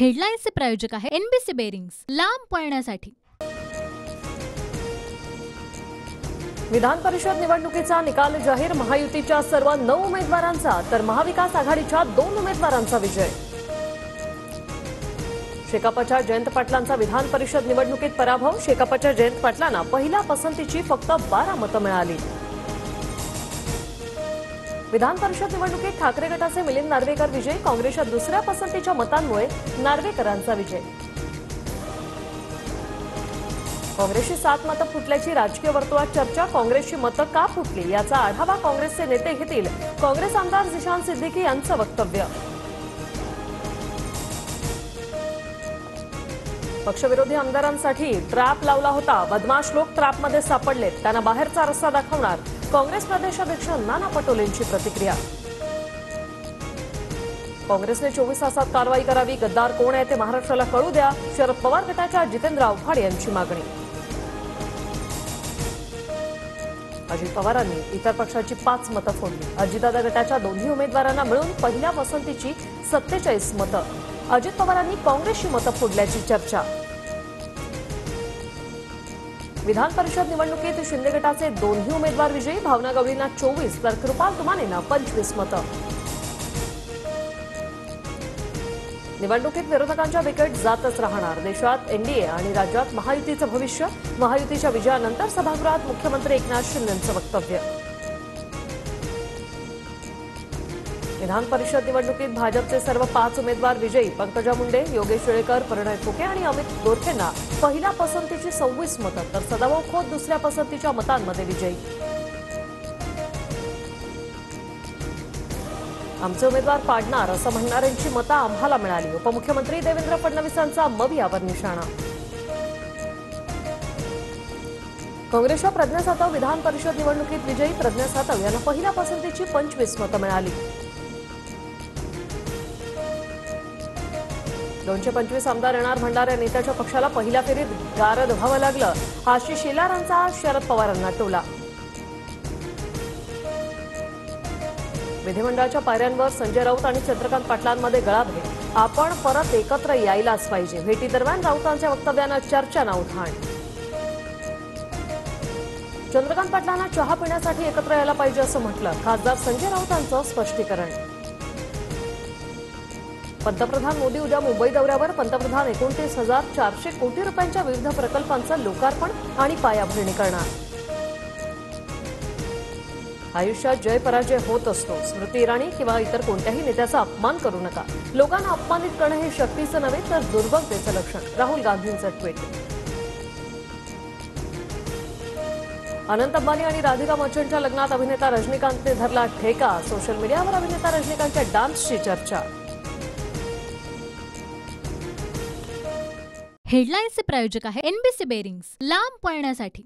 हेडलाईन्सचे प्रायोजक आहे NBC bearings, लांब पळण्यासाठी। विधान परिषद निवडणुकीचा निकाल जाहीर। महायुतीच्या सर्व 9 उमेदवारांचा तर महाविकास आघाडीच्या 2 उमेदवारांचा विजय। शेकापच्या जयंत पाटलांचा विधान परिषद निवडणुकीत पराभव। शेकापच्या जयंत पाटलांना पहिल्या पसंतीची फक्त 12 मतं मिळाली। विधान परिषद निवडणुकीत ठाकरे गटाचे मिलिंद नार्वेकर विजयी। काँग्रेसच्या दुसऱ्या पसंतीच्या मतांमुळे नार्वेकरांचा विजय। काँग्रेसची 7 मतं फुटल्याची राजकीय वर्तुळात चर्चा। काँग्रेसची मतं का फुटली याचा आढावा काँग्रेसचे नेते घेतील। काँग्रेस आमदार झिशान सिद्दीकी यांचं वक्तव्य। पक्षविरोधी आमदारांसाठी ट्रॅप लावला होता। बदमाश लोक ट्रॅपमध्ये सापडलेत, त्यांना बाहेरचा रस्ता दाखवणार। काँग्रेस प्रदेशाध्यक्ष नाना पटोलेंची प्रतिक्रिया। काँग्रेसने 24 तासात कारवाई करावी। गद्दार कोण आहे ते महाराष्ट्राला कळू द्या। शरद पवार गटाच्या जितेंद्र आव्हाड यांची मागणी। अजित पवारांनी इतर पक्षाची 5 मतं फोडली। अजितदादा गटाच्या दोन्ही उमेदवारांना मिळून पहिल्या पसंतीची 47 मतं। अजित पवारांनी काँग्रेसची मतं फोडल्याची चर्चा। विधान परिषद निवडणुकीत शिंदे गटाचे दोन्ही उमेदवार विजयी। भावना गवळींना 24 तर कृपाल तुमानेंना 25 मतं। निवडणुकीत विरोधकांच्या विकेट जातच राहणार। देशात एनडीए आणि राज्यात महायुतीचं भविष्य। महायुतीच्या विजयानंतर सभागृहात मुख्यमंत्री एकनाथ शिंदेंचं वक्तव्य। विधान परिषद निवडणुकीत भाजपचे सर्व 5 उमेदवार विजयी। पंकजा मुंडे, योगेश टिळेकर, परिणय फुके आणि अमित गोरखेंना पहिल्या पसंतीची 26 मतं तर सदाभाऊ खोत दुसऱ्या पसंतीच्या मतांमध्ये विजयी। आमचे उमेदवार पाडणार असं म्हणणाऱ्यांची मतं आम्हाला मिळाली। उपमुख्यमंत्री देवेंद्र फडणवीसांचा मवियावर निशाणा। काँग्रेसच्या प्रज्ञा सातव विधान परिषद निवडणुकीत विजयी। प्रज्ञा सातव यांना पहिल्या पसंतीची 25 मतं मिळाली। 225 आमदार येणार म्हणणाऱ्या नेत्याच्या पक्षाला पहिल्या फेरीत गारद व्हावं लागलं। आशिष शेलारांचा शरद पवारांना टोला। विधिमंडळाच्या पायऱ्यांवर संजय राऊत आणि चंद्रकांत पाटलांमध्ये गळाभेट। आपण परत एकत्र यायलाच पाहिजे। भेटीदरम्यान राऊतांच्या वक्तव्यानं चर्चांना उधाण। चंद्रकांत पाटलांना चहा पिण्यासाठी एकत्र यायला पाहिजे असं म्हटलं। खासदार संजय राऊतांचं स्पष्टीकरण। पंतप्रधान मोदी उद्या मुंबई दौऱ्यावर। पंतप्रधान 29,400 कोटी रुपयांच्या विविध प्रकल्पांचं लोकार्पण आणि पायाभरणी करणार। आयुष्यात जय पराजय होत असतो। स्मृती इराणी किंवा इतर कोणत्याही नेत्याचा अपमान करू नका। लोकांना अपमानित करणं हे शक्तीचं नव्हे तर दुर्बलतेचं लक्षण। राहुल गांधींचं ट्विट। अनंत अंबानी आणि राधिका मर्चंटच्या लग्नात अभिनेता रजनीकांतने धरला ठेका। सोशल मीडियावर अभिनेता रजनीकांतच्या डान्सची चर्चा। हेडलाईन्सचे प्रायोजक आहे एनबीसी बेरिंग्स, लांब पळण्यासाठी।